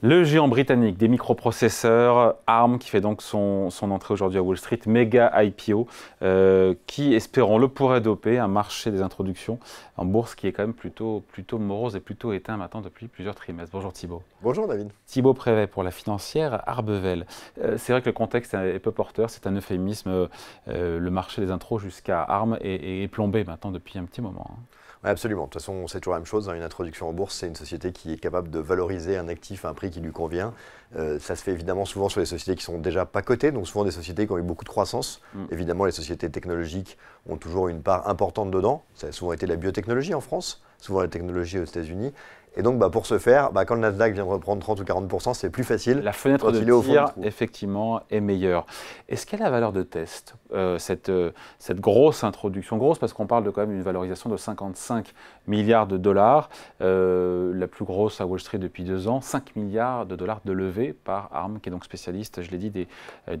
Le géant britannique des microprocesseurs, ARM, qui fait donc son entrée aujourd'hui à Wall Street, méga IPO, qui, espérons-le, pourrait doper un marché des introductions en bourse qui est quand même plutôt morose et plutôt éteint maintenant depuis plusieurs trimestres. Bonjour Thibaut. Bonjour David. Thibaut Prévet pour la financière Arbevel. C'est vrai que le contexte est peu porteur, c'est un euphémisme. Le marché des intros jusqu'à ARM est plombé maintenant depuis un petit moment. Oui, absolument. De toute façon, c'est toujours la même chose. Une introduction en bourse, c'est une société qui est capable de valoriser un actif à un prix qui lui convient. Ça se fait évidemment souvent sur les sociétés qui sont déjà pas cotées, donc souvent des sociétés qui ont eu beaucoup de croissance. Évidemment, les sociétés technologiques ont toujours une part importante dedans. Ça a souvent été la biotechnologie en France, souvent la technologie aux États-Unis. Et donc, pour ce faire, quand le Nasdaq vient de reprendre 30 ou 40%, c'est plus facile. La fenêtre de tir, effectivement, est meilleure. Est-ce qu'elle a valeur de test, cette grosse introduction? Grosse parce qu'on parle de quand même une valorisation de 55 milliards de dollars, la plus grosse à Wall Street depuis 2 ans, 5 milliards de dollars de levée par ARM, qui est donc spécialiste, je l'ai dit, des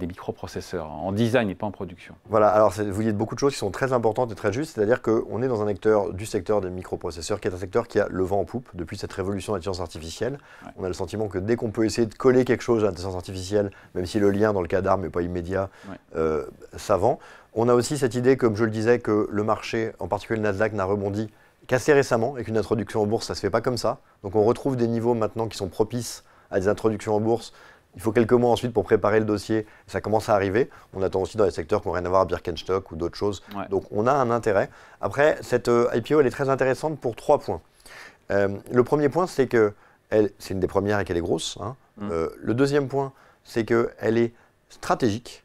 microprocesseurs, en design et pas en production. Voilà, alors vous dites beaucoup de choses qui sont très importantes et très justes, c'est-à-dire qu'on est dans un acteur du secteur des microprocesseurs, qui est un secteur qui a le vent en poupe depuis cette révolution de l'intelligence artificielle. Ouais. On a le sentiment que dès qu'on peut essayer de coller quelque chose à l'intelligence artificielle, même si le lien dans le cas d'ARM n'est pas immédiat, ça vend. On a aussi cette idée, comme je le disais, que le marché, en particulier le Nasdaq, n'a rebondi qu'assez récemment et qu'une introduction en bourse, ça ne se fait pas comme ça. Donc on retrouve des niveaux maintenant qui sont propices à des introductions en bourse. Il faut quelques mois ensuite pour préparer le dossier. Ça commence à arriver. On attend aussi dans les secteurs qui n'ont rien à voir à Birkenstock ou d'autres choses. Ouais. Donc on a un intérêt. Après, cette IPO, elle est très intéressante pour 3 points. Le premier point, c'est que c'est une des premières et qu'elle est grosse. Le deuxième point, c'est qu'elle est stratégique.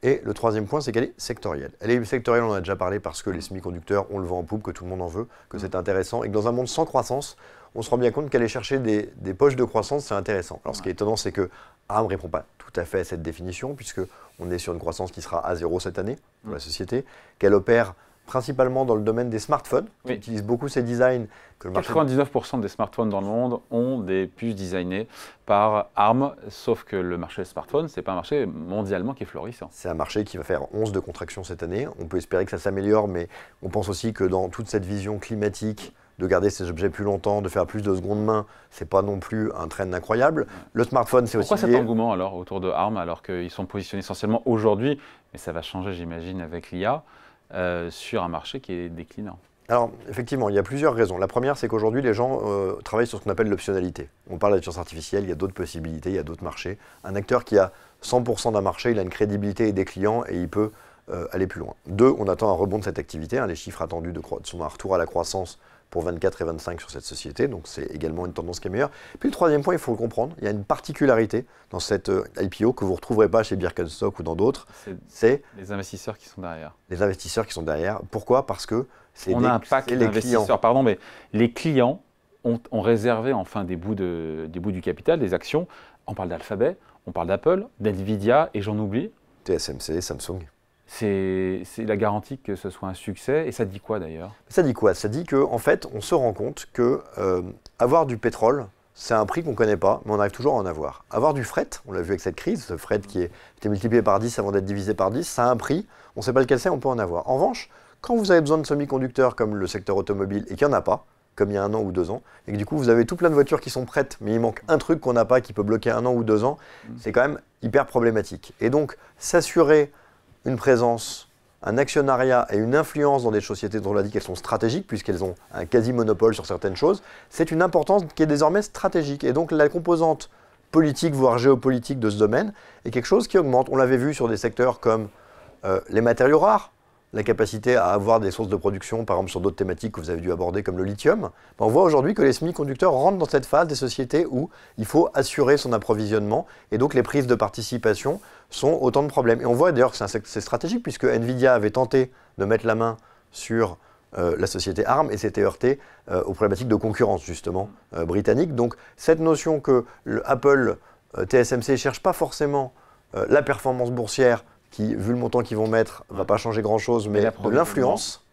Et le troisième point, c'est qu'elle est sectorielle. Elle est sectorielle, on en a déjà parlé, parce que les semi-conducteurs, on le vend en poupe, que tout le monde en veut, que c'est intéressant. Et que dans un monde sans croissance, on se rend bien compte qu'aller chercher des poches de croissance, c'est intéressant. Alors ce qui est étonnant, c'est que ARM ne répond pas tout à fait à cette définition, puisqu'on est sur une croissance qui sera à 0 cette année pour la société, qu'elle opère principalement dans le domaine des smartphones, qui utilisent beaucoup ces designs. 99% des smartphones dans le monde ont des puces designées par ARM, sauf que le marché des smartphones, ce n'est pas un marché mondialement qui est florissant. C'est un marché qui va faire 11 de contraction cette année. On peut espérer que ça s'améliore, mais on pense aussi que dans toute cette vision climatique, de garder ces objets plus longtemps, de faire plus de seconde main, c'est pas non plus un trend incroyable. Le smartphone, c'est aussi Pourquoi cet engouement alors autour de ARM, alors qu'ils sont positionnés essentiellement aujourd'hui, mais ça va changer j'imagine avec l'IA, sur un marché qui est déclinant? Alors, effectivement, il y a plusieurs raisons. La première, c'est qu'aujourd'hui, les gens travaillent sur ce qu'on appelle l'optionnalité. On parle d'intelligence artificielle, il y a d'autres possibilités, il y a d'autres marchés. Un acteur qui a 100% d'un marché, il a une crédibilité et des clients et il peut aller plus loin. 2, on attend un rebond de cette activité. Les chiffres attendus sont un retour à la croissance pour 24 et 25 sur cette société, donc c'est également une tendance qui est meilleure. Puis le troisième point, il faut le comprendre, il y a une particularité dans cette IPO que vous ne retrouverez pas chez Birkenstock ou dans d'autres. C'est les investisseurs qui sont derrière. Les investisseurs qui sont derrière. Pourquoi? Parce que c'est un pack d'investisseurs. Pardon, mais les clients ont réservé enfin des bouts du capital, des actions. On parle d'Alphabet, on parle d'Apple, d'NVIDIA et j'en oublie. TSMC, Samsung. C'est la garantie que ce soit un succès. Et ça dit quoi d'ailleurs? Ça dit quoi? Ça dit qu'en fait, on se rend compte que avoir du pétrole, c'est un prix qu'on ne connaît pas, mais on arrive toujours à en avoir. Avoir du fret, on l'a vu avec cette crise, ce fret qui a été multiplié par 10 avant d'être divisé par 10, ça a un prix, on ne sait pas lequel c'est, on peut en avoir. En revanche, quand vous avez besoin de semi-conducteurs comme le secteur automobile et qu'il n'y en a pas, comme il y a 1 an ou 2 ans, et que du coup vous avez tout plein de voitures qui sont prêtes, mais il manque un truc qu'on n'a pas qui peut bloquer 1 an ou 2 ans, c'est quand même hyper problématique. Et donc, s'assurer une présence, un actionnariat et une influence dans des sociétés dont on a dit qu'elles sont stratégiques, puisqu'elles ont un quasi-monopole sur certaines choses, c'est une importance qui est désormais stratégique. Et donc la composante politique, voire géopolitique de ce domaine, est quelque chose qui augmente. On l'avait vu sur des secteurs comme les matériaux rares, la capacité à avoir des sources de production, par exemple sur d'autres thématiques que vous avez dû aborder comme le lithium. On voit aujourd'hui que les semi-conducteurs rentrent dans cette phase des sociétés où il faut assurer son approvisionnement et donc les prises de participation sont autant de problèmes. Et on voit d'ailleurs que c'est stratégique puisque NVIDIA avait tenté de mettre la main sur la société ARM et s'était heurté aux problématiques de concurrence justement britannique. Donc cette notion que Apple, TSMC ne cherche pas forcément la performance boursière qui, vu le montant qu'ils vont mettre, ne va pas changer grand-chose, mais de l'influence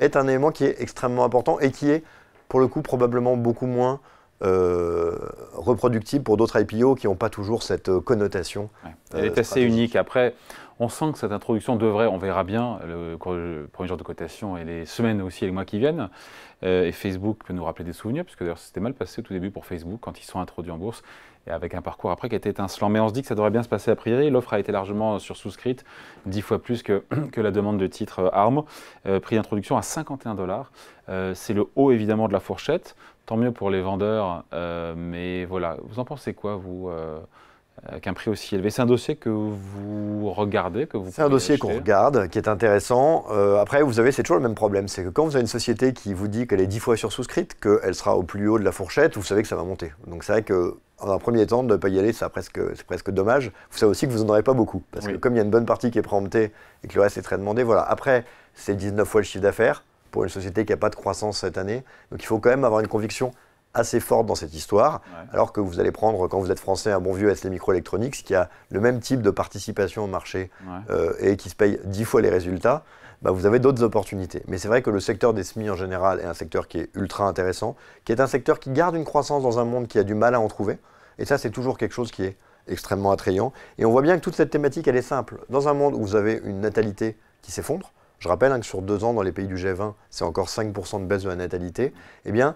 est un élément qui est extrêmement important et qui est, pour le coup, probablement beaucoup moins reproductible pour d'autres IPO qui n'ont pas toujours cette connotation. Ouais. Elle est assez unique. Après, on sent que cette introduction devrait, on verra bien le premier jour de cotation et les semaines aussi et les mois qui viennent. Et Facebook peut nous rappeler des souvenirs, puisque d'ailleurs c'était mal passé au tout début pour Facebook quand ils sont introduits en bourse, et avec un parcours après qui a été étincelant. Mais on se dit que ça devrait bien se passer a priori. L'offre a été largement sursouscrite, 10 fois plus que la demande de titre ARM. Prix d'introduction à 51 $. C'est le haut évidemment de la fourchette. Tant mieux pour les vendeurs, mais voilà. Vous en pensez quoi, vous avec un prix aussi élevé? C'est un dossier que vous regardez, que vous C'est un dossier qu'on regarde, qui est intéressant. Après, vous avez, c'est toujours le même problème, c'est que quand vous avez une société qui vous dit qu'elle est 10 fois sursouscrite, qu'elle sera au plus haut de la fourchette, vous savez que ça va monter. Donc c'est vrai que en un premier temps, de ne pas y aller, c'est presque dommage. Vous savez aussi que vous n'en aurez pas beaucoup, parce que comme il y a une bonne partie qui est préemptée et que le reste est très demandé, voilà. Après, c'est 19 fois le chiffre d'affaires pour une société qui n'a pas de croissance cette année. Donc il faut quand même avoir une conviction assez forte dans cette histoire, alors que vous allez prendre, quand vous êtes français, un bon vieux ST Microelectronics qui a le même type de participation au marché et qui se paye 10 fois les résultats, bah vous avez d'autres opportunités. Mais c'est vrai que le secteur des SMI en général est un secteur qui est ultra intéressant, qui est un secteur qui garde une croissance dans un monde qui a du mal à en trouver. Et ça, c'est toujours quelque chose qui est extrêmement attrayant. Et on voit bien que toute cette thématique, elle est simple. Dans un monde où vous avez une natalité qui s'effondre, je rappelle que sur 2 ans, dans les pays du G20, c'est encore 5% de baisse de la natalité, eh bien,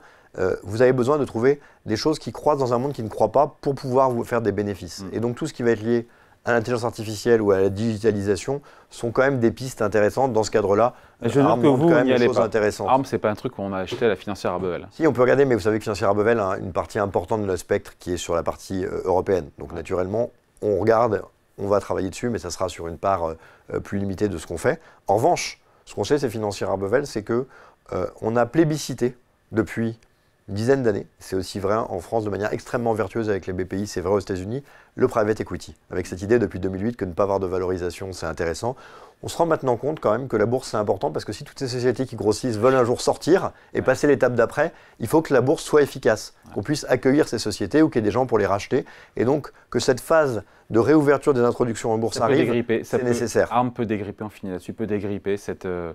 vous avez besoin de trouver des choses qui croissent dans un monde qui ne croît pas pour pouvoir vous faire des bénéfices. Et donc tout ce qui va être lié à l'intelligence artificielle ou à la digitalisation sont quand même des pistes intéressantes dans ce cadre-là. Je note que vous, n'y allez pas. Intéressantes. ARM, c'est pas un truc qu'on a acheté à la financière Arbevel. Si, on peut regarder, mais vous savez que financière Arbevel a une partie importante de notre spectre qui est sur la partie européenne. Donc naturellement, on regarde, on va travailler dessus, mais ça sera sur une part plus limitée de ce qu'on fait. En revanche, ce qu'on sait, c'est financière Arbevel, c'est qu'on a plébiscité depuis une dizaine d'années, c'est aussi vrai en France de manière extrêmement vertueuse avec les BPI, c'est vrai aux États-Unis, le private equity, avec cette idée depuis 2008 que ne pas avoir de valorisation, c'est intéressant. On se rend maintenant compte quand même que la bourse c'est important parce que si toutes ces sociétés qui grossissent veulent un jour sortir et passer l'étape d'après, il faut que la bourse soit efficace, qu'on puisse accueillir ces sociétés ou qu'il y ait des gens pour les racheter. Et donc que cette phase de réouverture des introductions en bourse arrive, c'est nécessaire. ARM peut dégripper, on finit là-dessus, peut dégripper ce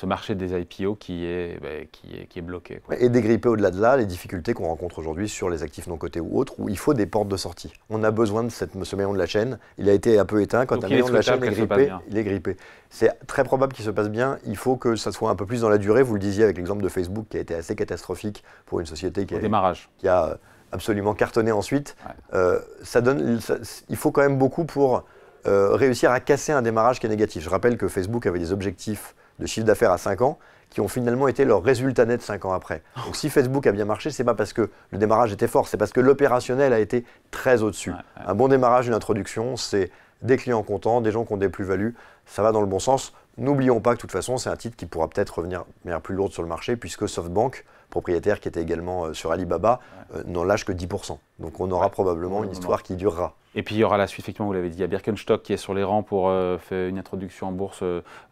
marché des IPO qui est bloqué. Quoi. Et dégripper au-delà de là les difficultés qu'on rencontre aujourd'hui sur les actifs non cotés ou autres, où il faut des portes de sortie. On a besoin de ce maillon de la chaîne. Il a été un peu éteint. Quand un maillon de la chaîne est grippé, il est grippé. C'est très probable qu'il se passe bien. Il faut que ça soit un peu plus dans la durée. Vous le disiez avec l'exemple de Facebook qui a été assez catastrophique pour une société qui a absolument cartonné ensuite. Il faut quand même beaucoup pour réussir à casser un démarrage qui est négatif. Je rappelle que Facebook avait des objectifs de chiffre d'affaires à 5 ans qui ont finalement été leur résultat net 5 ans après. Donc si Facebook a bien marché, ce n'est pas parce que le démarrage était fort, c'est parce que l'opérationnel a été très au-dessus. Un bon démarrage, une introduction, c'est des clients contents, des gens qui ont des plus-values, ça va dans le bon sens. N'oublions pas que de toute façon, c'est un titre qui pourra peut-être revenir de manière plus lourde sur le marché puisque SoftBank, propriétaire qui était également sur Alibaba, n'en lâche que 10%. Donc on aura probablement une histoire qui durera. Et puis il y aura la suite, effectivement, vous l'avez dit, il y a Birkenstock qui est sur les rangs pour faire une introduction en bourse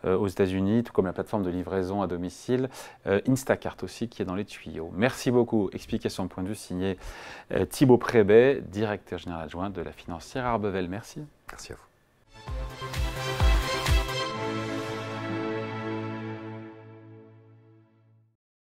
aux États-Unis, tout comme la plateforme de livraison à domicile. Instacart aussi qui est dans les tuyaux. Merci beaucoup. Explication de point de vue signé Thibaut Prébet, directeur général adjoint de la financière Arbevel. Merci. Merci à vous.